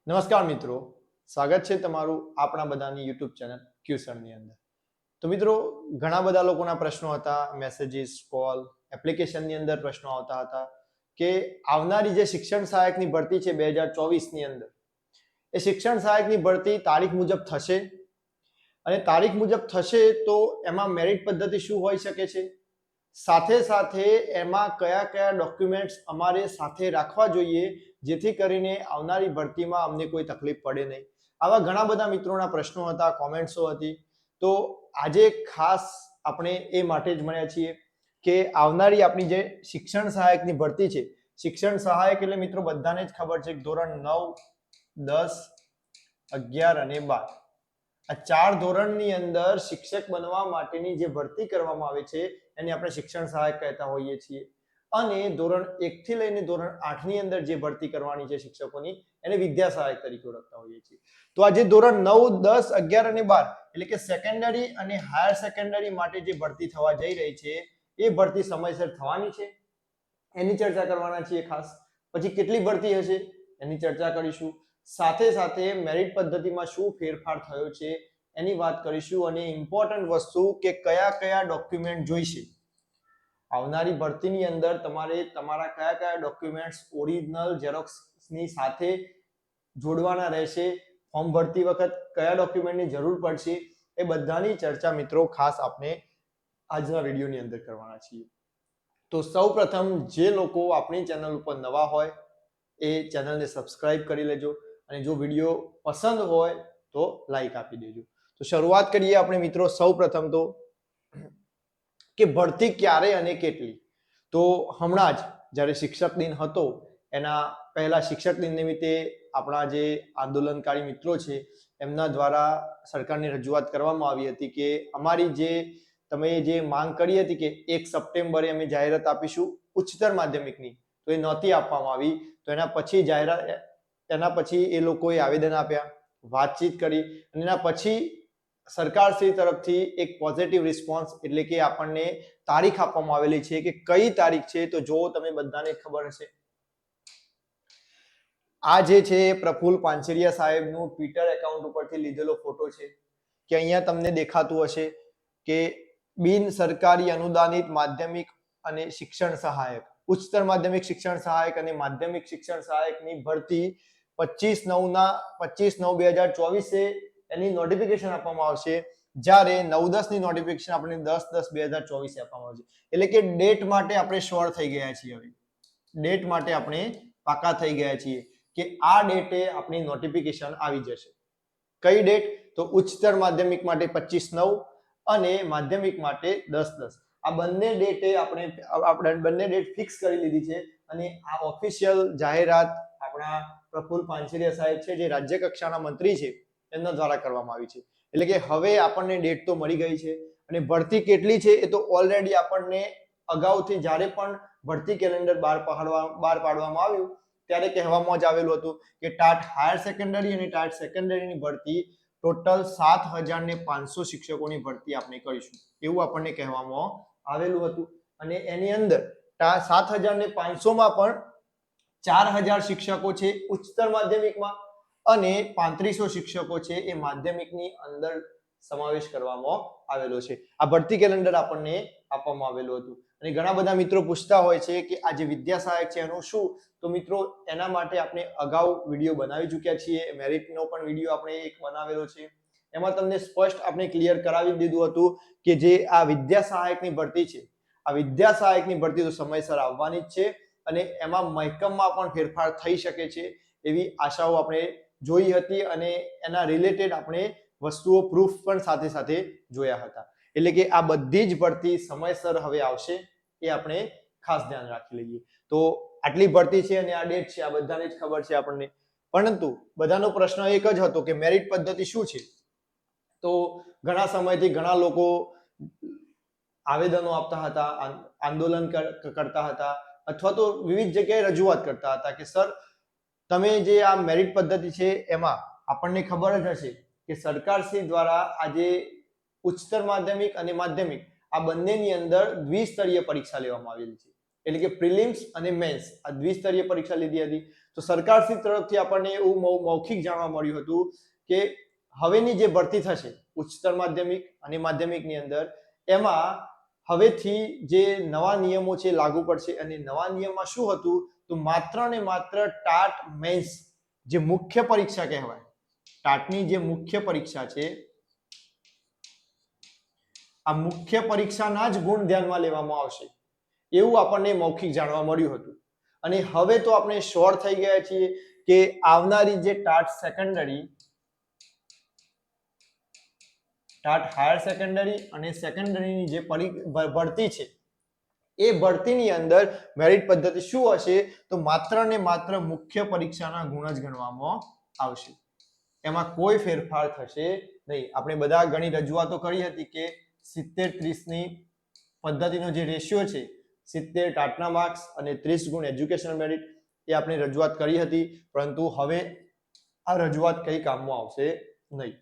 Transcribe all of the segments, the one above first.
નમસ્કાર મિત્રો, સ્વાગત છે તમારું આપણા બધાની યુટ્યુબ ચેનલ ક્યુસરની અંદર. તો મિત્રો, ઘણા બધા લોકોના પ્રશ્નો હતા, મેસેજીસ, કોલ, એપ્લિકેશનની અંદર પ્રશ્નો આવતા હતા કે આવનારી જે શિક્ષણ સહાયકની ભરતી છે 2024ની અંદર, એ શિક્ષણ સહાયકની ભરતી તારીખ મુજબ થશે અને તારીખ મુજબ થશે તો એમાં મેરિટ પદ્ધતિ શું હોઈ શકે છે, સાથે સાથે એમાં કયા કયા ડોક્યુમેન્ટ્સ અમારે સાથે રાખવા જોઈએ જેથી કરીને આવનારી ભરતીમાં અમને કોઈ તકલીફ પડે નહીં. આવા ઘણા બધા મિત્રોના પ્રશ્નો હતા, કોમેન્ટ્સો હતી. તો આજે ખાસ આપણે એ માટે જ મળ્યા છીએ કે આવનારી આપણી જે શિક્ષણ સહાયકની ભરતી છે, શિક્ષણ સહાયક એટલે મિત્રો બધાને જ ખબર છે કે ધોરણ 9, 10, 11 અને 12 આ 4 ધોરણની અંદર શિક્ષક બનવા માટેની જે ભરતી કરવામાં આવે છે એને આપણે શિક્ષણ સહાયક કહેતા હોઈએ છીએ. અને ધોરણ 1 થી લઈને ધોરણ 8 ની અંદર જે ભરતી કરવાની છે શિક્ષકોની એને વિદ્યા સહાયક તરીકે ઓળખતા હોઈએ છીએ. તો આ જે ધોરણ 9, 10, 11 અને 12 એટલે કે સેકન્ડરી અને હાયર સેકન્ડરી માટે જે ભરતી થવા જઈ રહી છે એ ભરતી સમયસર થવાની છે એની ચર્ચા કરવાના છીએ ખાસ. પછી કેટલી ભરતી હશે એની ચર્ચા કરીશું. સાથે સાથે મેરિટ પદ્ધતિમાં શું ફેરફાર થયો છે એની વાત કરીશું અને ઇમ્પોર્ટન્ટ વસ્તુ કે કયા કયા ડોક્યુમેન્ટ જોઈશે. આવનારી ભરતીની અંદર તમારે તમારા કયા કયા ડોક્યુમેન્ટ્સ ઓરિજિનલ ઝેરોક્સની સાથે જોડવાના રહેશે, ફોર્મ ભરતી વખત કયા ડોક્યુમેન્ટની જરૂર પડશે, એ બધાની ચર્ચા મિત્રો ખાસ આપણે આજના વિડીયોની અંદર કરવાના છીએ. તો સૌપ્રથમ જે લોકો આપણી ચેનલ ઉપર નવા હોય એ ચેનલને સબસ્ક્રાઇબ કરી લેજો અને જો વિડીયો પસંદ હોય તો લાઈક આપી દેજો. તો શરૂઆત કરીએ આપણે મિત્રો સૌપ્રથમ તો કે ભરતી ક્યારે અને કેટલી. તો હમણાં જ જ્યારે શિક્ષક દિન હતો એના પહેલા શિક્ષક દિન નિમિત્તે આપણા જે આંદોલનકારી મિત્રો છે એમના દ્વારા સરકારની રજૂઆત કરવામાં આવી હતી કે અમારી જે તમે જે માંગ કરી હતી કે 1 સપ્ટેમ્બરે અમે જાહેરાત આપીશું ઉચ્ચતર માધ્યમિકની, તો એ નહોતી આપવામાં આવી. તો એના પછી એ લોકોએ આવેદન આપ્યા, વાતચીત કરી અને એના પછી સરકારશ્રી તરફથી એક પોઝિટિવ રિસ્પોન્સ એટલે કે આપણને તારીખ આપવામાં આવેલી છે કે કઈ તારીખ છે. તો જો તમે બધાને ખબર હશે, આ જે છે પ્રફુલ્લ પાનસેરિયા સાહેબનું ટ્વિટર એકાઉન્ટ ઉપરથી લીધેલો ફોટો છે કે અહીંયા તમને દેખાતું હશે કે બિન સરકારી અનુદાનિત માધ્યમિક અને શિક્ષણ સહાયક, ઉચ્ચતર માધ્યમિક શિક્ષણ સહાયક અને માધ્યમિક શિક્ષણ સહાયકની ભરતી 25/9/2024 એની નોટિફિકેશન આપવામાં આવશે, જ્યારે 9/10 ની નોટિફિકેશન આપણે 10/10/2024 આપવામાં આવશે. એટલે કે ડેટ માટે આપણે શ્યોર થઈ ગયા છીએ. હવે ડેટ માટે આપણે પાકા થઈ ગયા છીએ કે આ ડેટે આપણી નોટિફિકેશન આવી જશે. કઈ ડેટ? તો ઉચ્ચતર માધ્યમિક માટે 25/9 અને માધ્યમિક માટે 10/10. આ બંને ડેટે આપણે બંને ડેટ ફિક્સ કરી લીધી છે અને આ ઓફિશિયલ જાહેરાત આપણા પ્રફુલ્લ પાનસેરિયા સાહેબ છે જે રાજ્ય કક્ષાના મંત્રી છે એમના દ્વારા કરવામાં આવી છે. એટલે કે હવે આપણને ડેટ તો મળી ગઈ છે અને ભરતી કેટલી છે એ તો ઓલરેડી આપણને અગાઉથી જ્યારે પણ ભરતી કેલેન્ડર બહાર પાડવામાં આવ્યું ત્યારે કહેવામાં જ આવેલું હતું કે ટાટ હાયર સેકન્ડરી અને ટાટ સેકન્ડરીની ભરતી ટોટલ 7,500 શિક્ષકોની ભરતી આપણે કરીશું એવું આપણને કહેવામાં આવેલું હતું. અને એની અંદર 7,500માં પણ 4,000 શિક્ષકો છે ઉચ્ચતર માધ્યમિકમાં અને 3500 શિક્ષકો છે એ માધ્યમિકની અંદર સમાવેશ કરવામાં આવેલો છે. આ ભરતી કેલેન્ડર આપણને આપવામાં આવેલું હતું. અને ઘણા બધા મિત્રો પૂછતા હોય છે કે આ જે વિદ્યા સહાયક છે એનું શું? તો મિત્રો એના માટે આપણે અગાઉ વિડીયો બનાવી ચૂક્યા છીએ, મેરિટનો પણ વિડીયો આપણે એક બનાવેલો છે. એમાં તમને સ્પષ્ટ આપણે ક્લિયર કરાવી દીધું હતું કે જે આ વિદ્યા સહાયકની ભરતી છે, આ વિદ્યા સહાયકની ભરતી તો સમયસર આવવાની જ છે અને એમાં મહેકમમાં પણ ફેરફાર થઈ શકે છે એવી આશાઓ આપણે જોઈ હતી અને એના રિલેટેડ આપણે વસ્તુઓ પ્રૂફ પણ સાથે સાથે જોયા હતા. એટલે કે આ બધી જ ભરતી સમયસર હવે આવશે એ આપણે ખાસ ધ્યાન રાખી લઈએ. તો આટલી ભરતી છે અને આ ડેટ છે, આ બધાને જ ખબર છે આપણને. પરંતુ બધાનો પ્રશ્ન એક જ હતો કે મેરિટ પદ્ધતિ શું છે. તો ઘણા સમયથી ઘણા લોકો આવેદનો આપતા હતા, આંદોલન કરતા હતા અથવા તો વિવિધ જગ્યાએ રજૂઆત કરતા હતા કે સર તમે જે આ મેરિટ પદ્ધતિ છે એમાં આપણને ખબર જ હશે કે સરકારશ્રી દ્વારા આજે ઉચ્ચતર માધ્યમિક અને માધ્યમિક આ બંનેની અંદર દ્વિસ્તરીય પરીક્ષા લેવામાં આવેલી છે. એટલે કે પ્રિલિમ્સ અને મેન્સ આ દ્વિસ્તરીય પરીક્ષા લીધી હતી. તો સરકારશ્રી તરફથી આપણને એવું મૌખિક જાણવા મળ્યું હતું કે હવેની જે ભરતી થશે ઉચ્ચતર માધ્યમિક અને માધ્યમિકની અંદર એમાં હવેથી જે નવા નિયમો છે લાગુ પડશે અને નવા નિયમમાં શું હતું તો માત્ર ને માત્ર ટાટ મેન્સ જે મુખ્ય પરીક્ષા કહેવાય, ટાટની જે મુખ્ય પરીક્ષા છે આ મુખ્ય પરીક્ષાના જ ગુણ ધ્યાનમાં લેવામાં આવશે એવું આપણને મૌખિક જાણવા મળ્યું હતું. અને હવે તો આપણે શ્યોર થઈ ગયા છીએ કે આવનારી જે TAT secondary, TAT higher secondary અને સેકન્ડરીની જે ભરતી છે એ ભરતીની અંદર મેરિટ પદ્ધતિ શું હશે તો માત્ર ને માત્ર મુખ્ય પરીક્ષાના ગુણ જ ગણવામાં આવશે. એમાં કોઈ ફેરફાર થશે નહીં. આપણે બધા ઘણી રજૂઆતો કરી હતી કે 70-30 ની પદ્ધતિનો જે રેશિયો છે 70 ટાટના માર્ક્સ અને 30 ગુણ એજ્યુકેશનલ મેરિટ એ આપણે રજૂઆત કરી હતી, પરંતુ હવે આ રજૂઆત કઈ કામમાં આવશે નહીં.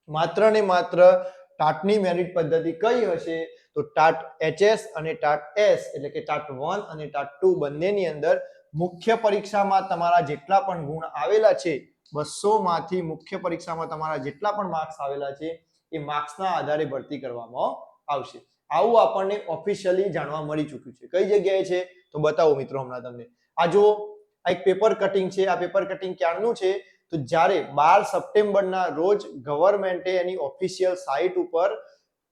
માત્ર ને માત્ર ટાટની મેરિટ પદ્ધતિ કઈ હશે તો ટાટ HS અને ટાટ S એટલે કે ટાટ 1 અને ટાટ 2 બંનેની અંદર મુખ્ય પરીક્ષામાં તમારા જેટલા પણ ગુણ આવેલા છે 200 માંથી મુખ્ય પરીક્ષામાં તમારા જેટલા પણ માર્ક્સ આવેલા છે એ માર્ક્સના આધારે ભરતી કરવામાં આવશે. આવું આપણને ઓફિશિયલી જાણવા મળી ચૂક્યું છે. કઈ જગ્યાએ છે તો બતાવો મિત્રો હમણાં તમને. આ જો આ એક પેપર કટિંગ છે. આ પેપર કટિંગ ક્યારનું છે તો જ્યારે 12 સપ્ટેમ્બરના રોજ ગવર્મેન્ટે એની ઓફિશિયલ સાઇટ ઉપર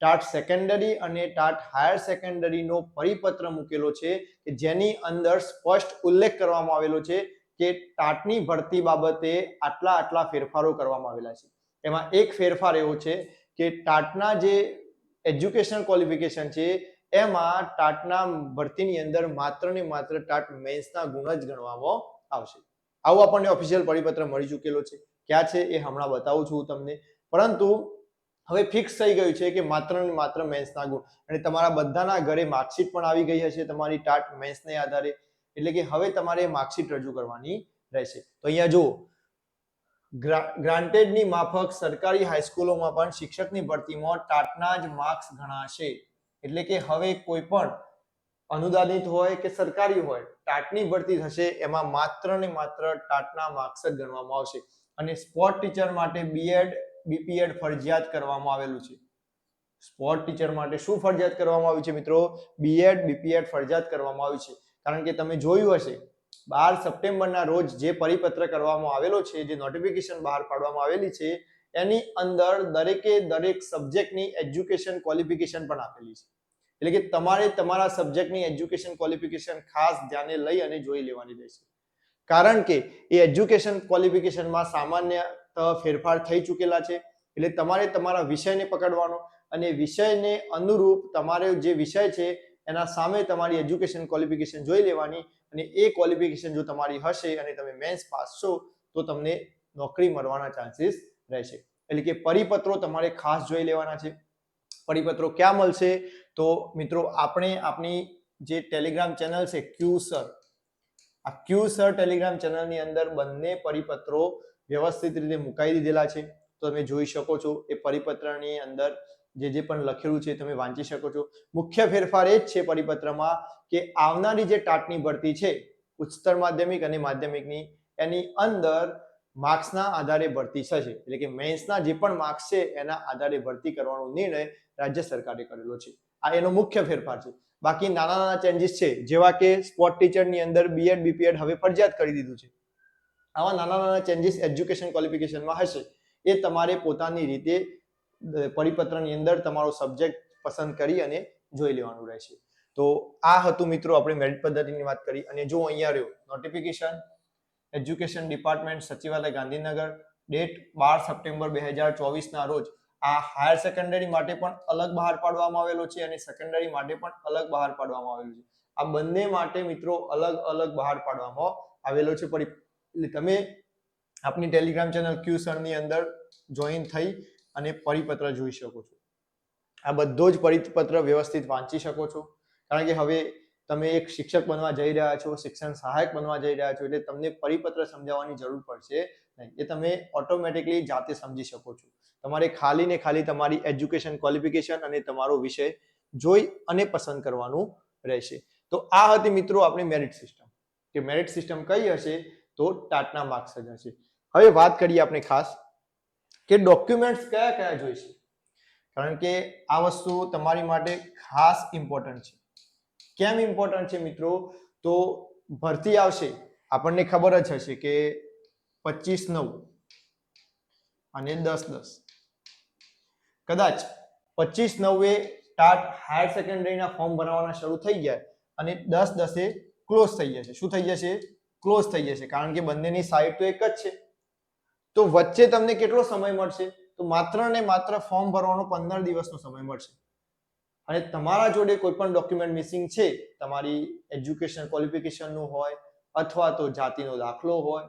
ટાટ સેકન્ડરી અને ટાટ હાયર સેકન્ડરીનો પરિપત્ર મૂકેલો છે કે જેની અંદર સ્પષ્ટ ઉલ્લેખ કરવામાં આવેલો છે કે ટાટની ભરતી બાબતે આટલા ફેરફારો કરવામાં આવેલા છે. એમાં એક ફેરફાર એવો છે કે ટાટના જે એજ્યુકેશનલ ક્વોલિફિકેશન છે એમાં ટાટના ભરતીની અંદર માત્ર ને માત્ર ટાટ મેન્સના ગુણ જ ગણવામાં આવશે. આવું આપણને ઓફિશિયલ પરિપત્ર મળી ચૂકેલો છે. ક્યાં છે એ હમણાં બતાવું છું તમને. પરંતુ હવે ફિક્સ થઈ ગયું છે કે માત્ર ને માત્ર મેન્સના ગુણ, અને તમારા બધાના ઘરે માર્કશીટ પણ આવી ગઈ હશે તમારી ટાટ મેન્સને આધારે, એટલે કે હવે તમારે માર્કશીટ રજૂ કરવાની રહેશે. તો અહીંયા જુઓ, ગ્રાન્ટેડની માફક સરકારી હાઈસ્કૂલોમાં પણ શિક્ષકની ભરતીમાં ટાટના જ માર્ક્સ ગણાશે. એટલે કે હવે કોઈ પણ અનુદાનિત હોય કે સરકારી હોય ટાટની ભરતી થશે એમાં માત્ર ને માત્ર ટાટના માર્ક્સ જ ગણવામાં આવશે. અને સ્પોર્ટ ટીચર માટે બીએડ બીપીએડ ફરજિયાત કરવામાં આવેલું છે. સ્પોર્ટ ટીચર માટે શું ફરજિયાત કરવામાં આવ્યું છે મિત્રો? બીએડ બીપીએડ ફરજિયાત કરવામાં આવ્યું છે. કારણ કે તમે જોયું હશે 12 સપ્ટેમ્બરના રોજ જે પરિપત્ર કરવામાં આવેલો છે, જે નોટિફિકેશન બહાર પાડવામાં આવેલી છે એની અંદર દરેકે દરેક સબ્જેક્ટની એજ્યુકેશન ક્વોલિફિકેશન પણ આપેલી છે. એટલે કે તમારે તમારા સબ્જેક્ટની એજ્યુકેશન ક્વોલિફિકેશન ખાસ ધ્યાને લઈ અને જોઈ લેવાની રહેશે. કારણ કે એ એજ્યુકેશન ક્વોલિફિકેશનમાં સામાન્ય ફેરફાર થઈ ચૂકેલા છે. એટલે તમારે તમારા વિષયને પકડવાનો અને વિષયને અનુરૂપ તમારે જે વિષય છે એના સામે તમારી એજ્યુકેશન ક્વોલિફિકેશન જોઈ લેવાની, અને એ ક્વોલિફિકેશન જો તમારી હશે અને તમે મેન્સ પાસ છો તો તમને નોકરી મળવાના ચાન્સીસ રહેશે. એટલે કે પરિપત્રો તમારે ખાસ જોઈ લેવાના છે. પરિપત્રો ક્યાં મળશે તો મિત્રો આપણે આપણી જે ટેલિગ્રામ ચેનલ છે ક્યુસર, આ ક્યુસર ટેલિગ્રામ ચેનલની અંદર બંને પરિપત્રો વ્યવસ્થિત રીતે મુકાઈ દીધેલા છે. તો તમે જોઈ શકો છો એ પરિપત્રની અંદર જે પણ લખેલું છે તમે વાંચી શકો છો. મુખ્ય ફેરફાર એ જ છે પરિપત્રમાં કે આવનારી જે ટાટની ભરતી છે ઉચ્ચતર માધ્યમિક અને માધ્યમિકની, એની અંદર માર્ક્સના આધારે ભરતી થશે. એટલે કે મેન્સના જે પણ માર્ક્સ છે એના આધારે ભરતી કરવાનો નિર્ણય રાજ્ય સરકારે કરેલો છે. આ એનો મુખ્ય ફેરફાર છે. બાકી નાના નાના ચેન્જીસ છે, જેવા કે સ્પોર્ટ ટીચરની અંદર બીએડ બીપીએડ હવે ફરજિયાત કરી દીધું છે. આવા નાના નાના ચેન્જીસ એજ્યુકેશન ક્વોલિફિકેશનમાં હશે એ તમારે પોતાની રીતે પરિપત્રની અંદર તમારો સબ્જેક્ટ પસંદ કરી અને જોઈ લેવાનું રહેશે. તો આ હતું મિત્રો આપણે મેરિટ પદ્ધતિની વાત કરી. અને જો અહીંયા રહ્યો નોટિફિકેશન એજ્યુકેશન ડિપાર્ટમેન્ટ સચિવાલય ગાંધીનગર, ડેટ 12 સપ્ટેમ્બર 2024 ના રોજ આ હાયર સેકન્ડરી માટે પણ અલગ બહાર પાડવામાં આવેલો છે અને સેકન્ડરી માટે પણ અલગ બહાર પાડવામાં આવેલું છે. આ બંને માટે મિત્રો અલગ અલગ બહાર પાડવામાં આવેલો છે. એટલે તમે આપની ટેલિગ્રામ ચેનલ ક્યુસર ની અંદર જોઈન થઈ અને પરિપત્ર જોઈ શકો છો. આ બધો જ પરિપત્ર વ્યવસ્થિત વાંચી શકો છો. કારણ કે હવે તમે એક શિક્ષક બનવા જઈ રહ્યા છો, શિક્ષણ સહાયક બનવા જઈ રહ્યા છો, એટલે તમને પરિપત્ર સમજાવવાની જરૂર પડશે નહીં. એ તમે ઓટોમેટિકલી જાતે સમજી શકો છો. તમારે ખાલી ને ખાલી તમારી એજ્યુકેશન ક્વોલિફિકેશન અને તમારો વિષય જોઈ અને પસંદ કરવાનું રહેશે. તો આ હતી મિત્રો આપણી મેરિટ સિસ્ટમ. કે મેરિટ સિસ્ટમ કઈ હશે તો ટાટના માર્ક્સ જ હશે. હવે વાત કરીએ આપણે ખાસ કે ડોક્યુમેન્ટ્સ કયા કયા જોઈશે, કારણ કે આ વસ્તુ તમારી માટે ખાસ ઇમ્પોર્ટન્ટ છે. કેમ ઇમ્પોર્ટન્ટ છે મિત્રો? તો ભરતી આવશે, આપણને ખબર જ હશે કે 25/9 અને 10/10. કદાચ 25/9 ટાટ હાયર સેકન્ડરીના ફોર્મ ભરવાના શરૂ થઈ ગયા અને 10/10 ક્લોઝ થઈ જશે. શું થઈ જશે? ક્લોઝ થઈ જશે, કારણ કે બંનેની સાઇટ તો એક જ છે. તો વચ્ચે તમને કેટલો સમય મળશે? તો માત્ર ને માત્ર ફોર્મ ભરવાનો 15 દિવસનો સમય મળશે. અને તમારા જોડે કોઈ પણ ડોક્યુમેન્ટ મિસિંગ છે, તમારી એજ્યુકેશન ક્વોલિફિકેશનનું હોય અથવા તો જાતિનો દાખલો હોય,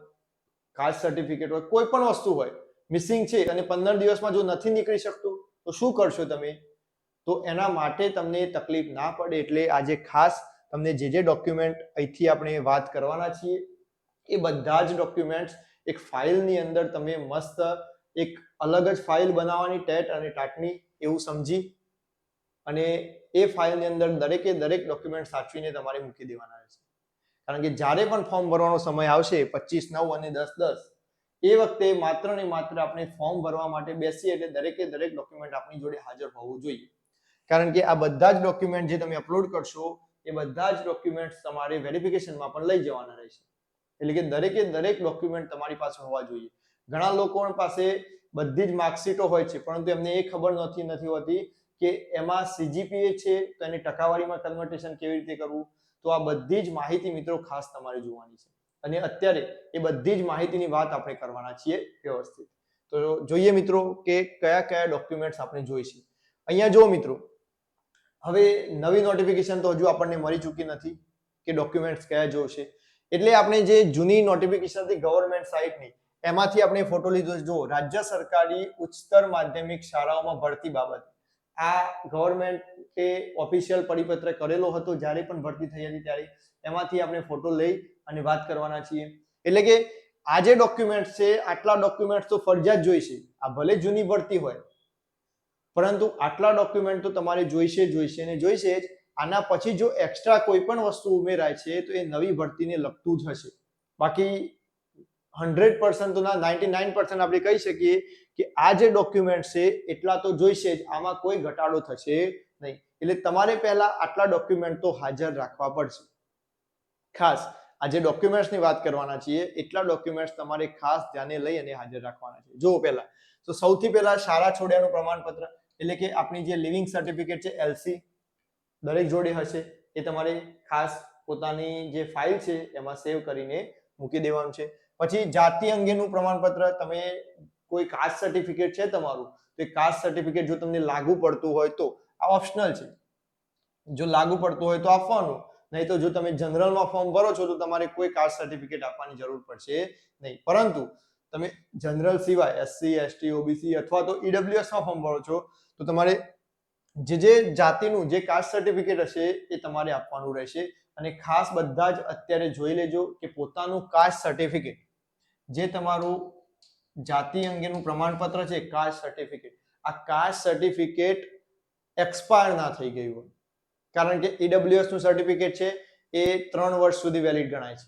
કાસ્ટ સર્ટિફિકેટ હોય, કોઈ પણ વસ્તુ હોય મિસિંગ છે અને 15 દિવસમાં જો નથી નીકળી શકતું તો શું કરશો તમે? તો એના માટે તમને તકલીફ ના પડે એટલે આજે ખાસ તમને જે ડોક્યુમેન્ટ અહીંથી આપણે વાત કરવાના છીએ એ બધા જ ડોક્યુમેન્ટ્સ એક ફાઇલની અંદર તમે મસ્ત એક અલગ જ ફાઇલ બનાવવાની ટેટ અને ટાટની એવું સમજી અને એ ફાઇલની અંદર દરેકે દરેક ડોક્યુમેન્ટ સાચવીને તમારે મૂકી દેવાના રહેશે. કારણ કે જ્યારે પણ ફોર્મ ભરવાનો સમય આવશે 25/9 અને 10/10 એ વખતે માત્ર ને માત્ર આપણે ફોર્મ ભરવા માટે બેસીએ એટલે દરેકે દરેક ડોક્યુમેન્ટ આપણી જોડે હાજર હોવું જોઈએ. કારણ કે આ બધા જ ડોક્યુમેન્ટ જે તમે અપલોડ કરશો એ બધા જ ડોક્યુમેન્ટ તમારે વેરિફિકેશનમાં પણ લઈ જવાના રહેશે. એટલે કે દરેકે દરેક ડોક્યુમેન્ટ તમારી પાસે હોવા જોઈએ. ઘણા લોકો પાસે બધી જ માર્કશીટો હોય છે, પરંતુ એમને એ ખબર નથી હોતી કે એમાં સીજીપીએ છે તો એની ટકાવારીમાં કન્વર્ટેશન કેવી રીતે કરવું. તો આ બધી જ માહિતી મિત્રો ખાસ તમારે જોવાની છે અને અત્યારે એ બધી જ માહિતીની વાત આપણે કરવાના છીએ વ્યવસ્થિત. તો જોઈએ મિત્રો કે કયા કયા ડોક્યુમેન્ટ્સ આપણે જોઈશે. અહીંયા જુઓ મિત્રો, હવે નવી નોટિફિકેશન તો હજુ આપણને મળી ચૂકી નથી કે ડોક્યુમેન્ટ્સ કયા જોઈશે. એટલે આપણે જે જૂની નોટિફિકેશન હતી ગવર્મેન્ટ સાઇટની એમાંથી આપણે ફોટો લીધો. જો રાજ્ય સરકારી ઉચ્ચતર માધ્યમિક શાળાઓમાં ભરતી બાબત આ ગવર્મેન્ટે ઓફિશિયલ પરિપત્ર કરેલો હતો જ્યારે પણ ભરતી થઈ હતી ત્યારે, એમાંથી આપણે ફોટો લઈ અને વાત કરવાના છીએ. એટલે કે આ જે ડોક્યુમેન્ટ છે આટલા ડોક્યુમેન્ટ તો ફરજિયાત જોઈશે. આ ભલે જૂની ભરતી હોય પરંતુ આટલા ડોક્યુમેન્ટ તો તમારે જોઈશે ને જોઈશે જ. આના પછી જો એક્સ્ટ્રા કોઈ પણ વસ્તુ ઉમેરાય છે તો એ નવી ભરતીને લગતું જ હશે. બાકી 100% તો ના 99% આપણે કહી શકીએ કે આ જે ડોક્યુમેન્ટ છે એટલા તો જોઈશે જ, આમાં કોઈ ઘટાડો થશે નહીં. એટલે તમારે પહેલા આટલા ડોક્યુમેન્ટ તો હાજર રાખવા પડશે. ખાસ આ જે ડોક્યુમેન્ટ્સની વાત કરવાના છીએ એટલા ડોક્યુમેન્ટ્સ તમારે ખાસ ધ્યાને લઈ અને હાજર રાખવાના છે. જો પહેલા તો સૌથી પહેલા શાળા છોડ્યાનું પ્રમાણપત્ર, એટલે કે આપણી જે લિવિંગ સર્ટિફિકેટ છે LC દરેક જોડે હશે. એ તમારે ખાસ પોતાની જે ફાઇલ છે એમાં સેવ કરીને મૂકી દેવાનું છે. પછી જાતિ અંગેનું પ્રમાણપત્ર, તમે કોઈ કાસ્ટ સર્ટિફિકેટ છે તમારું તો એ કાસ્ટ સર્ટિફિકેટ જો તમને લાગુ પડતું હોય તો આ ઓપ્શનલ છે, જો લાગુ પડતું હોય તો આપવાનું, નહીં તો જો તમે જનરલમાં ફોર્મ ભરો છો તો તમારે કોઈ કાસ્ટ સર્ટિફિકેટ આપવાની જરૂર પડશે નહીં. પરંતુ તમે જનરલ સિવાય SC ST OBC અથવા તો EWS માં ફોર્મ ભરો છો તો તમારે જે જાતિનું જે કાસ્ટ સર્ટિફિકેટ હશે એ તમારે આપવાનું રહેશે. અને ખાસ બધા જ અત્યારે જોઈ લેજો કે પોતાનું કાસ્ટ સર્ટિફિકેટ, જે તમારું જાતિ અંગેનું પ્રમાણપત્ર છે કાસ્ટ સર્ટિફિકેટ, આ કાસ્ટ સર્ટિફિકેટ એક્સપાયર ના થઈ ગયું હોય. કારણ કે EWS નું સર્ટિફિકેટ છે એ 3 વર્ષ સુધી વેલિડ ગણાય છે.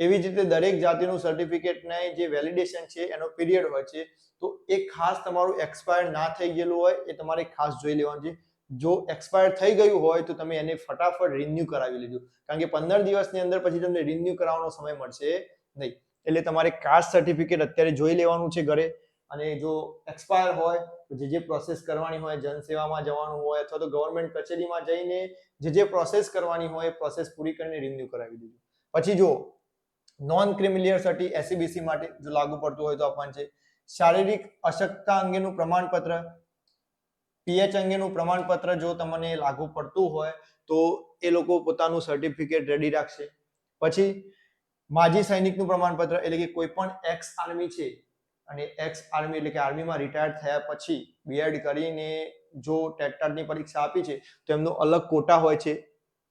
એવી જ રીતે દરેક જાતિનું સર્ટિફિકેટના જે વેલિડેશન છે એનો પીરિયડ હોય છે. તો એ ખાસ તમારું એક્સપાયર ના થઈ ગયેલું હોય એ તમારે ખાસ જોઈ લેવાનું છે. જો એક્સપાયર થઈ ગયું હોય તો તમે એને ફટાફટ રિન્યુ કરાવી લેજો, કારણ કે 15 દિવસની અંદર પછી તમને રિન્યુ કરાવવાનો સમય મળશે નહીં. એટલે તમારે કાસ્ટ સર્ટિફિકેટ અત્યારે જોઈ લેવાનું છે ઘરે. અને જો એક્સપાયર હોય તો જે પ્રોસેસ કરવાની હોય, જનસેવામાં જવાનું હોય અથવા તો ગવર્મેન્ટ કચેરીમાં જઈને જે પ્રોસેસ કરવાની હોય એ પ્રોસેસ પૂરી કરીને રિન્યુ કરાવી દેજો. પછી જો નોન ક્રિમિલિયર સર્ટી SEBC માટે જો લાગુ પડતું હોય તો આપવાનું છે. શારીરિક અશક્તતા અંગેનું પ્રમાણપત્ર, PH અંગેનું પ્રમાણપત્ર જો તમને લાગુ પડતું હોય તો એ લોકો પોતાનું સર્ટિફિકેટ રેડી રાખશે. પછી માજી સૈનિકનું પ્રમાણપત્ર, એટલે કે કોઈ પણ એક્સ આર્મી છે અને એક્સ આર્મી એટલે કે આર્મીમાં રિટાયર્ડ થયા પછી BEd કરીને જો ટેટની પરીક્ષા આપી છે તો એમનો અલગ કોટા હોય છે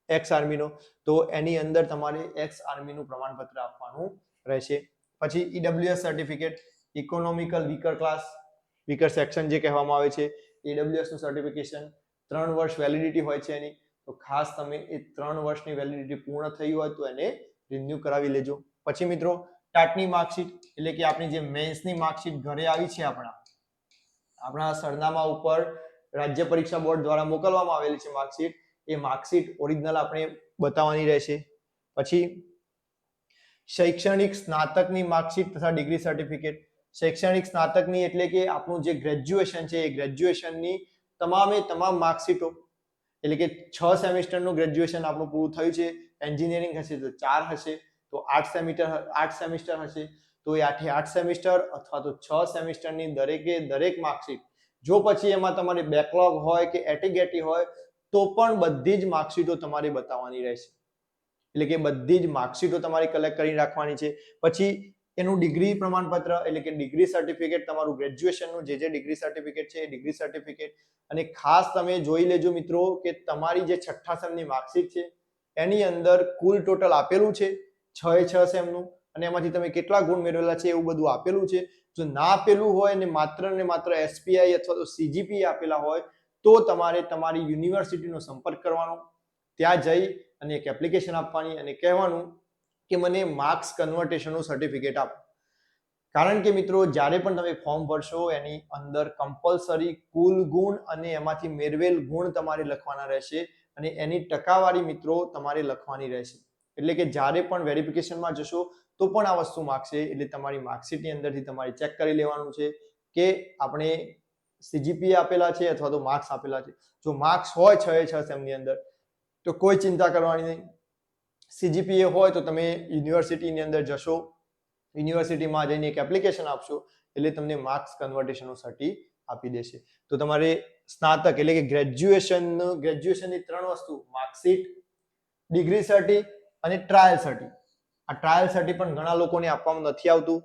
એક્સ આર્મીનો, તો એની અંદર તમારે એક્સ આર્મીનું પ્રમાણપત્ર આપવાનું રહેશે. પછી EWS certificate, economical weaker class, weaker section જે કહેવામાં આવે છે, EWS નું સર્ટિફિકેશન 3 વર્ષ વેલિડિટી હોય છે એની. તો ખાસ તમે એ 3 વર્ષની વેલિડિટી પૂર્ણ થઈ હોય તો એને રિન્યુ કરાવી લેજો. પછી મિત્રો ટાટની માર્કશીટ એટલે કે આપણી જે મેન્સની માર્કશીટ ઘરે આવી છે આપણા સરનામા ઉપર રાજ્ય પરીક્ષા બોર્ડ દ્વારા મોકલવામાં આવેલી છે માર્કશીટ, એ માર્કશીટ ઓરિજિનલ આપણે બતાવવાની રહેશે. પછી શૈક્ષણિક સ્નાતકની માર્કશીટ તથા ડિગ્રી સર્ટિફિકેટ. શૈક્ષણિક સ્નાતકની એટલે કે આપણું જે ગ્રેજ્યુએશન છે એ ગ્રેજ્યુએશનની તમામે તમામ માર્કશીટો, એટલે કે 6 સેમિસ્ટરનું ગ્રેજ્યુએશન આપણું પૂરું થયું છે. એન્જિનિયરિંગ હશે તો 4 હશે, તો 8 સેમિસ્ટર હશે તો એ 8 સેમિસ્ટર અથવા તો 6 સેમિસ્ટરની દરેક માર્કશીટ. જો પછી એમાં તમારે બેકલોગ હોય કે એટીગેટી હોય તો પણ બધી જ માર્કશીટો તમારે બતાવવાની રહેશે. એટલે કે બધી જ માર્કશીટો તમારે કલેક્ટ કરી રાખવાની છે. પછી એનું ડિગ્રી પ્રમાણપત્ર એટલે કે ડિગ્રી સર્ટિફિકેટ, તમારું ગ્રેજ્યુએશનનું જે ડિગ્રી સર્ટિફિકેટ છે એ ડિગ્રી સર્ટિફિકેટ. અને ખાસ તમે જોઈ લેજો મિત્રો કે તમારી જે છઠ્ઠા સેમની માર્કશીટ છે એની અંદર કુલ ટોટલ આપેલું છે 6 સેમનું, અને એમાંથી તમે કેટલા ગુણ મેળવેલા છે એવું બધું આપેલું છે. જો ના આપેલું હોય ને માત્ર એસપીઆઈ અથવા તો સીજીપી આપેલા હોય તો તમારે તમારી યુનિવર્સિટીનો સંપર્ક કરવાનો, ત્યાં જઈ અને એક એપ્લિકેશન આપવાની અને કહેવાનું કે મને માર્ક્સ કન્વર્ટેશનનું સર્ટિફિકેટ આપો. કારણ કે મિત્રો જ્યારે પણ તમે ફોર્મ ભરશો એની અંદર કમ્પલસરી કુલ ગુણ અને એમાંથી મેળવેલ ગુણ તમારે લખવાના રહેશે અને એની ટકાવારી મિત્રો તમારે લખવાની રહેશે. એટલે કે જ્યારે પણ વેરિફિકેશનમાં જશો તો પણ આ વસ્તુ માંગશે, એટલે તમારી માર્કશીટની અંદરથી તમારે ચેક કરી લેવાનું છે કે આપણે સીજીપીએ આપેલા છે અથવા તો માર્ક્સ આપેલા છે. જો માર્ક્સ હોય 6 સેમની અંદર તો કોઈ ચિંતા કરવાની નહીં. સીજીપીએ હોય તો તમે યુનિવર્સિટીની અંદર જશો, યુનિવર્સિટીમાં જઈને એક એપ્લિકેશન આપશો એટલે તમને માર્ક્સ કન્વર્ટેશનનું સર્ટી આપી દેશે. તો તમારે સ્નાતક એટલે કે ગ્રેજ્યુએશનની 3 વસ્તુ, માર્કશીટ, ડિગ્રી સર્ટી અને ટ્રાયલ સર્ટી. આ ટ્રાયલ સર્ટી પણ ઘણા લોકોને આપવામાં નથી આવતું,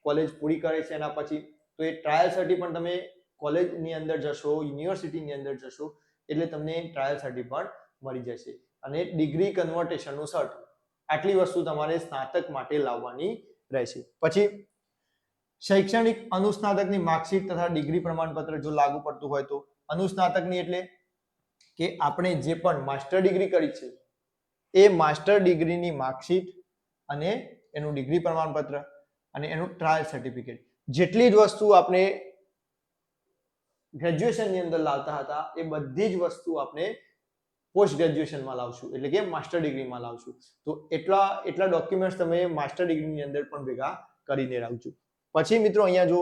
કોલેજ પૂરી કરે છે એના પછી. તો એ ટ્રાયલ સર્ટી પણ તમે કોલેજની અંદર જશો, યુનિવર્સિટીની અંદર જશો એટલે તમને ટ્રાયલ સર્ટી પણ મળી જશે. અને ડિગ્રી કન્વર્ટેશનનું સર્ટ, આટલી વસ્તુ તમારે સ્નાતક માટે લાવવાની રહેશે. પછી શૈક્ષણિક અનુસ્નાતકની માર્કશીટ તથા ડિગ્રી પ્રમાણપત્ર જો લાગુ પડતું હોય તો. અનુસ્નાતકની એટલે કે આપણે જે પણ માસ્ટર ડિગ્રી કરી છે એ માસ્ટર ડિગ્રીની માર્કશીટ અને એનું ડિગ્રી પ્રમાણપત્ર અને એનું ટ્રાયલ સર્ટિફિકેટ, જેટલી જ વસ્તુ આપણે ગ્રેજ્યુએશનની અંદર લાવતા હતા એ બધી જ વસ્તુ આપણે પોસ્ટ ગ્રેજ્યુએશનમાં લાવશું, એટલે કે માસ્ટર ડિગ્રીમાં લાવશું. તો એટલા ડોક્યુમેન્ટ્સ તમે માસ્ટર ડિગ્રીની અંદર પણ ભેગા કરીને રાખજો. પછી મિત્રો અહીંયા જો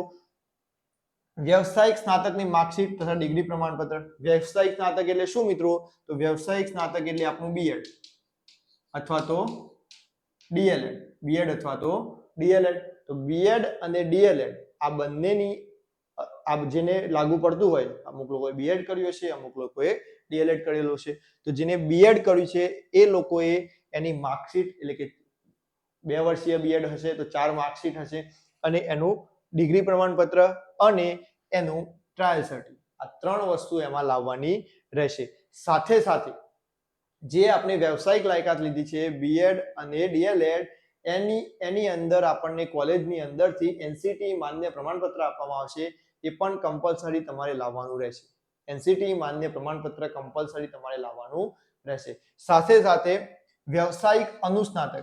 વ્યવસાયિક સ્નાતકની માર્કશીટ તથા ડિગ્રી પ્રમાણપત્ર. વ્યવસાયિક સ્નાતક એટલે શું મિત્રો? તો વ્યવસાયિક સ્નાતક એટલે આપણું બીએડ અથવા તો ડીએલએડ. બીએડ અથવા તો ડીએલએડ. તો બીએડ અને ડીએલએડ આ બંનેની આ જેને લાગુ પડતું હોય, અમુક લોકોએ બીએડ કર્યું છે, અમુક લોકોએ ડીએલએડ કરેલો છે, તો જેને બીએડ કર્યું છે એ લોકોએ એની માર્કશીટ એટલે કે 2 વર્ષીય બીએડ હશે તો 4 માર્કશીટ હશે અને એનું ડિગ્રી પ્રમાણપત્ર અને એનું ટ્રાયલ સર્ટી, આ 3 વસ્તુ એમાં લાવવાની રહેશે. સાથે સાથે જે આપણે વ્યવસાયિક લાયકાત લીધી છે બીએડ અને ડીએલએડ, એની અંદર આપણને કોલેજની અંદરથી એનસીટી માન્ય પ્રમાણપત્ર આપવામાં આવશે, એ પણ કમ્પલસરી તમારે લાવવાનું રહેશે. એનસીટી માન્ય પ્રમાણપત્ર કમ્પલસરી તમારે લાવવાનું રહેશે. સાથે સાથે વ્યવસાયિક અનુસ્નાતક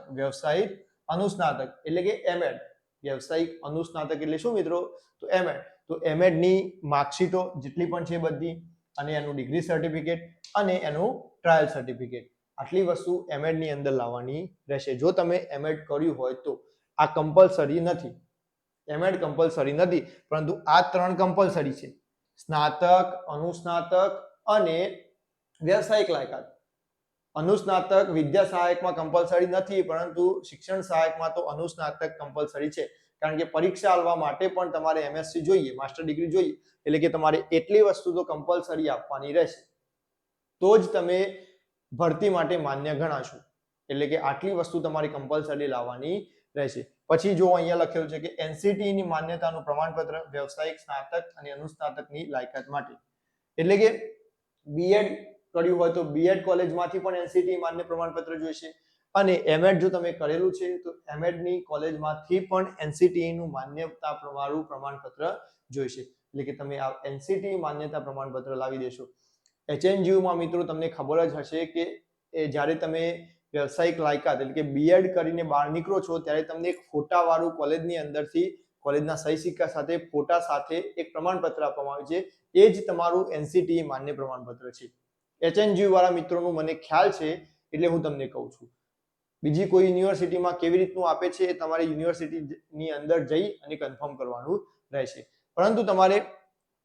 એટલે કે એમએડ. વ્યવસાયિક અનુસ્નાતક એટલે શું મિત્રો? તો એમએડ. તો એમએડ ની માર્કશીટો જેટલી પણ છે બધી, અને એનું ડિગ્રી સર્ટિફિકેટ અને એનું ટ્રાયલ સર્ટિફિકેટ, આટલી વસ્તુ એમએડ ની અંદર લાવવાની રહેશે. જો તમે એમએડ કર્યું હોય તો. આ કમ્પલસરી નથી, એમએડ કમ્પલસરી નથી, પરંતુ આ 3 કમ્પલસરી છે: સ્નાતક, અનુસ્નાતક અને વ્યવસાયિક લાયકાત. અનુસ્નાતક વિદ્યા સહાયકમાં કમ્પલસરી નથી, પરંતુ શિક્ષણ સહાયકમાં તો અનુસ્નાતક કમ્પલસરી છે. કારણ કે પરીક્ષા આલવા માટે પણ તમારે એમએસસી જોઈએ, માસ્ટર ડિગ્રી જોઈએ, એટલે કે તમારે એટલી વસ્તુ તો કમ્પલસરી આપવાની રહેશે, તો જ તમે ભરતી માટે માન્ય ગણાશો. એટલે કે આટલી વસ્તુ તમારી કમ્પલસરી લાવવાની રહેશે. પછી જો અહીંયા લખેલું છે કે એનસીટી ની માન્યતાનું પ્રમાણપત્ર વ્યવસાયિક સ્નાતક અને અનુસ્નાતકની લાયકાત માટે. એટલે કે બીએડ કર્યું હોય તો બીએડ કોલેજમાંથી પણ એનસીટી માન્ય પ્રમાણપત્ર જોઈશે, અને એમએડ જો તમે કરેલું છે તો એમએડ ની કોલેજમાંથી પણ એનસીટી નું માન્યતા વાળું પ્રમાણપત્ર જોઈશે. એટલે કે તમે આ એનસીટી માન્યતા પ્રમાણપત્ર લાવી દેશો. એચએનજીયુમાં મિત્રો તમને ખબર જ હશે કે જ્યારે તમે વ્યવસાયિક લાયકાત એટલે કે બીએડ કરીને બહાર નીકળો છો ત્યારે તમને એક ફોટાવાળું કોલેજની અંદરથી કોલેજના સહી સિક્કા સાથે ફોટા સાથે એક પ્રમાણપત્ર આપવામાં આવે છે. એ જ તમારું એનસીટીઈ માન્ય પ્રમાણપત્ર છે. એચએનજીયુ વાળા મિત્રોનું મને ખ્યાલ છે એટલે હું તમને કહું છું. બીજી કોઈ યુનિવર્સિટીમાં કેવી રીતનું આપે છે એ તમારે યુનિવર્સિટીની અંદર જઈ અને કન્ફર્મ કરવાનું રહેશે. પરંતુ તમારે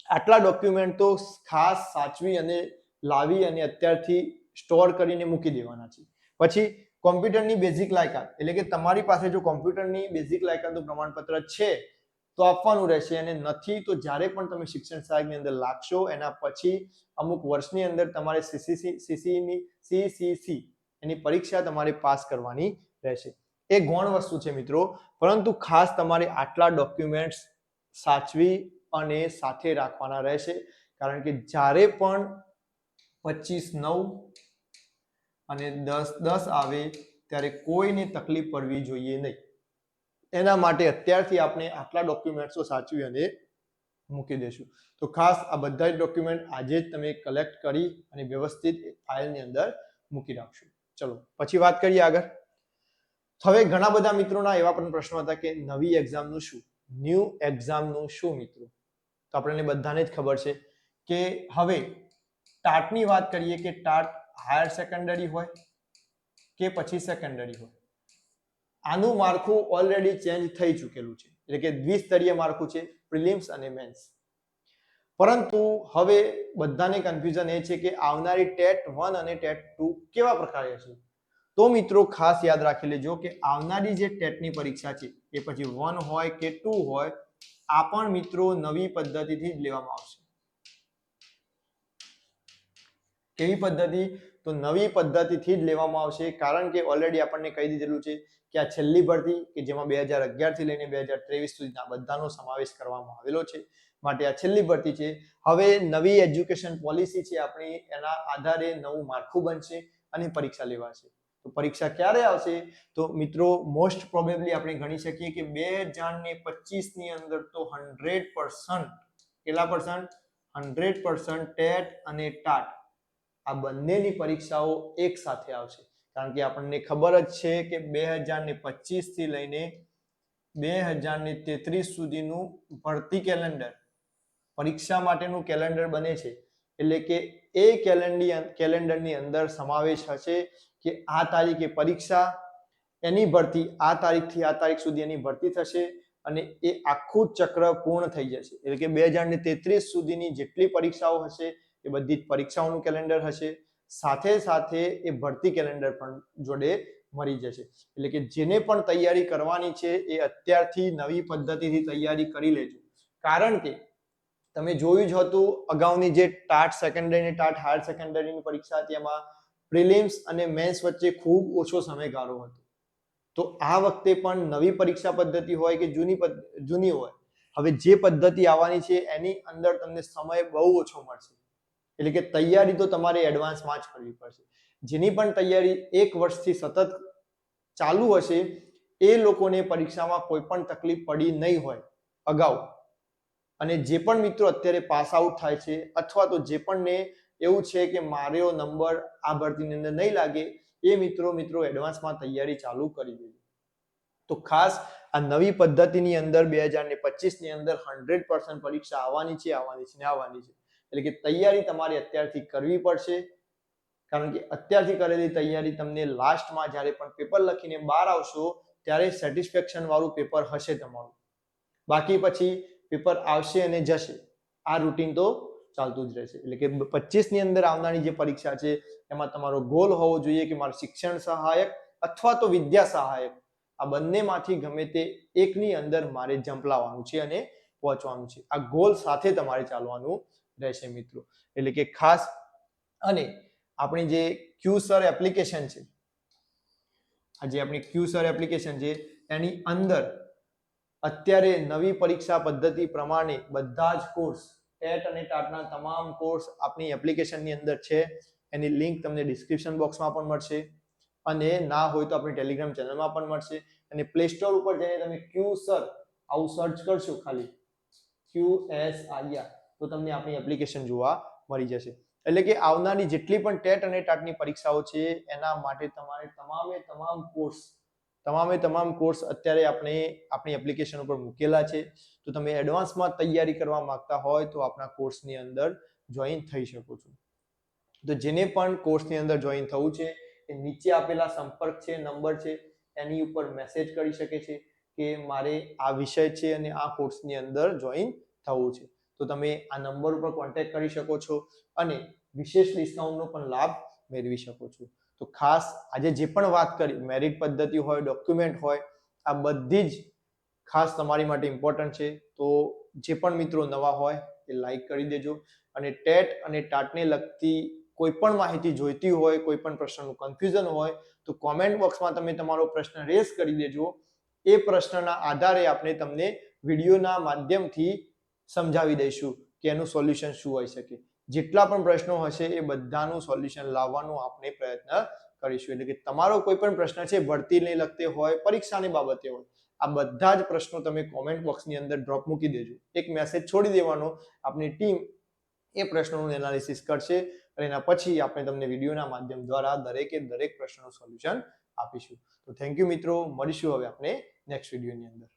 આટલા ડોક્યુમેન્ટ તો ખાસ સાચવી અને લાવી અને અત્યારથી સ્ટોર કરીને મૂકી દેવાના છે. પછી કોમ્પ્યુટરની બેઝિક લાયકાત એટલે કે તમારી પાસે જો કોમ્પ્યુટરની બેઝિક લાયકાતનું પ્રમાણપત્ર છે તો આપવાનું રહેશે, અને નથી તો જ્યારે પણ તમે શિક્ષણ સહાયકની અંદર લાગશો એના પછી અમુક વર્ષની અંદર તમારે સીસીસી એની પરીક્ષા તમારે પાસ કરવાની રહેશે. એ ગૌણ વસ્તુ છે મિત્રો, પરંતુ ખાસ તમારે આટલા ડોક્યુમેન્ટ્સ સાચવી અને સાથે રાખવાના રહેશે, કારણ કે જ્યારે પણ 25/9 અને 10/10 આવે ત્યારે કોઈને તકલીફ પડવી જોઈએ નહીં. એના માટે અત્યારથી આપણે આટલા ડોક્યુમેન્ટ્સો સાચવી અને મૂકી દેશું. તો ખાસ આ બધા જ ડોક્યુમેન્ટ આજે જ તમે કલેક્ટ કરી અને વ્યવસ્થિત ફાઇલની અંદર મૂકી રાખશો. ચલો પછી વાત કરીએ આગળ. હવે ઘણા બધા મિત્રોના એવા પણ પ્રશ્નો હતા કે નવી એક્ઝામનું શું, ન્યૂ એક્ઝામનું શું મિત્રો? તો આપણને બધાને જ ખબર છે કે હવે ટાટની વાત કરીએ કે ટાટ હાયર સેકન્ડરી હોય કે પછી સેકન્ડરી હોય, આનું માળખું ઓલરેડી ચેન્જ થઈ ચૂકેલું છે, એટલે કે દ્વિસ્તરીય માળખું છે, પ્રિલિમ્સ અને મેન્સ. પરંતુ હવે બધાને કન્ફ્યુઝન એ છે કે આવનારી ટેટ 1 અને ટેટ 2 કેવા પ્રકારે છે. તો મિત્રો ખાસ યાદ રાખી લેજો કે આવનારી જે ટેટની પરીક્ષા છે એ પછી 1 હોય કે 2 હોય, આ પણ મિત્રો નવી પદ્ધતિથી જ લેવામાં આવશે. કેવી પદ્ધતિ? તો નવી પદ્ધતિથી જ લેવામાં આવશે, કારણ કે ઓલરેડી આપણને કહી દીધેલું છે કે આ છેલ્લી ભરતી કે જેમાં 2011 થી લઈને 2023 સુધીના બધાનો સમાવેશ કરવામાં આવેલો છે, માટે આ છેલ્લી ભરતી છે. હવે નવી એજ્યુકેશન પોલિસી છે આપણી, એના આધારે નવું માળખું બનશે અને પરીક્ષા લેવાશે. તો પરીક્ષા ક્યારે આવશે? તો મિત્રો મોસ્ટ પ્રોબેબલી આપણે ગણી શકીએ કે 2025 ની અંદર તો 100% કેટલા %? 100% ટેટ અને ટાટ આ બંનેની પરીક્ષાઓ એક સાથે આવશે, કારણ કે આપણને ખબર જ છે કે 2025 થી લઈને 2033 સુધીનું ભરતી કેલેન્ડર પરીક્ષા માટેનું કેલેન્ડર બને છે. એટલે કે એ કેલેન્ડરની અંદર સમાવેશ હશે કે આ તારીખે પરીક્ષા, એની ભરતી આ તારીખથી આ તારીખ સુધી એની ભરતી થશે અને એ આખું ચક્ર પૂર્ણ થઈ જશે. એટલે કે 2033 સુધીની જેટલી પરીક્ષાઓ હશે એ બધી જ પરીક્ષાઓનું કેલેન્ડર હશે, સાથે સાથે એ ભરતી કેલેન્ડર પણ જોડે મળી જશે. એટલે કે જેને પણ તૈયારી કરવાની છે એ અત્યારથી નવી પદ્ધતિથી તૈયારી કરી લેજો, કારણ કે તમે જોયું જ હતું અગાઉની જે ટાટ સેકન્ડરી અને ટાટ હાયર સેકન્ડરીની પરીક્ષા હતી એમાં પ્રિલિમ્સ અને મેન્સ વચ્ચે ખૂબ ઓછો સમયગાળો હતો. તો આ વખતે પણ નવી પરીક્ષા પદ્ધતિ હોય કે જૂની હોય, હવે જે પદ્ધતિ આવવાની છે એની અંદર તમને સમય બહુ ઓછો મળશે. એટલે કે તૈયારી તો તમારે એડવાન્સમાં જ કરવી પડશે. જેની પણ તૈયારી 1 વર્ષથી સતત ચાલુ હશે એ લોકોને પરીક્ષામાં કોઈ પણ તકલીફ પડી નહીં હોય અગાઉ. અને જે પણ મિત્રો અત્યારે પાસ આઉટ થાય છે અથવા તો જે પણ ને એવું છે કે મારો નંબર આ ભરતીની અંદર નહીં લાગે, એ મિત્રો એડવાન્સમાં તૈયારી ચાલુ કરી દેજો. તો ખાસ આ નવી પદ્ધતિની અંદર 2025 ની અંદર 100% પરીક્ષા આવવાની છે. એટલે કે તૈયારી તમારે અત્યારથી કરવી પડશે, કારણ કે અત્યારથી કરેલી તૈયારી તમને લાસ્ટમાં જ્યારે પણ પેપર લખીને બહાર આવશો ત્યારે સેટિસ્ફેક્શન વાળું પેપર હશે તમારું. બાકી પછી પેપર આવશે અને જશે, આ રૂટીન તો ચાલતું જ રહેશે. એટલે કે 25 ની અંદર આવનારી જે પરીક્ષા છે એમાં તમારો ગોલ હોવો જોઈએ કે મારું શિક્ષણ સહાયક અથવા તો વિદ્યા સહાયક આ બંનેમાંથી ગમે તે એકની અંદર મારે જમ્પ લાવવાનું છે અને પહોંચવાનું છે. આ ગોલ સાથે તમારે ચાલવાનું રહેશે મિત્રો. એટલે કે ખાસ અને આપણી જે ક્યુસર એપ્લિકેશન છે, આજે આપણી ક્યુસર એપ્લિકેશન છે એની અંદર અત્યારે નવી પરીક્ષા પદ્ધતિ પ્રમાણે બધા જ કોર્સ ટેટ અને ટાટના તમામ કોર્સ આપણી એપ્લિકેશનની અંદર છે. એની લિંક તમને ડિસ્ક્રિપ્શન બોક્સમાં પણ મળશે, અને ના હોય તો આપણી ટેલિગ્રામ ચેનલમાં પણ મળશે. અને પ્લે સ્ટોર ઉપર જઈને તમે ક્યુસર આવું સર્ચ કરશો ખાલી QSIR તો તમને આપણી એપ્લિકેશન જોવા મળી જશે. એટલે કે આવનારી જેટલી પણ ટેટ અને ટાટની પરીક્ષાઓ છે એના માટે તમારે તમામ કોર્સ અત્યારે આપણે આપણી એપ્લિકેશન ઉપર મૂકેલા છે. તો તમે એડવાન્સમાં તૈયારી કરવા માંગતા હોય તો આપણા કોર્સની અંદર જોઈન થઈ શકો છો. તો જેને પણ કોર્સની અંદર જોઈન થવું છે એ નીચે આપેલા સંપર્ક છે, નંબર છે, એની ઉપર મેસેજ કરી શકે છે કે મારે આ વિષય છે અને આ કોર્સની અંદર જોઈન થવું છે. તો તમે આ નંબર ઉપર કોન્ટેક્ટ કરી શકો છો અને વિશેષ ડિસ્કાઉન્ટનો પણ લાભ મેળવી શકો છો. તો ખાસ આજે જે પણ વાત કરી, મેરિટ પદ્ધતિ હોય, ડોક્યુમેન્ટ હોય, આ બધી જ ખાસ તમારી માટે ઇમ્પોર્ટન્ટ છે. તો જે પણ મિત્રો નવા હોય એ લાઈક કરી દેજો અને ટેટ અને ટાટને લગતી કોઈ પણ માહિતી જોઈતી હોય, કોઈ પણ પ્રશ્નનું કન્ફ્યુઝન હોય તો કોમેન્ટ બોક્સમાં તમે તમારો પ્રશ્ન રેઝ કરી દેજો. એ પ્રશ્નના આધારે આપણે તમને વિડીયોના માધ્યમથી સમજાવી દઈશું કે એનું સોલ્યુશન શું હોઈ શકે. જેટલા પણ પ્રશ્નો હશે એ બધાનું સોલ્યુશન લાવવાનો આપણે પ્રયત્ન કરીશું. એટલે કે તમારો કોઈ પણ પ્રશ્ન છે, ભરતીને લગતે હોય, પરીક્ષાની બાબતે હોય, આ બધા જ પ્રશ્નો તમે કોમેન્ટ બોક્સની અંદર ડ્રોપ મૂકી દેજો. એક મેસેજ છોડી દેવાનો, આપણી ટીમ એ પ્રશ્નોનું એનાલિસિસ કરશે અને એના પછી આપણે તમને વિડીયોના માધ્યમ દ્વારા દરેક પ્રશ્નનું સોલ્યુશન આપીશું. તો થેન્ક યુ મિત્રો, મળીશું હવે આપણે નેક્સ્ટ વિડીયોની અંદર.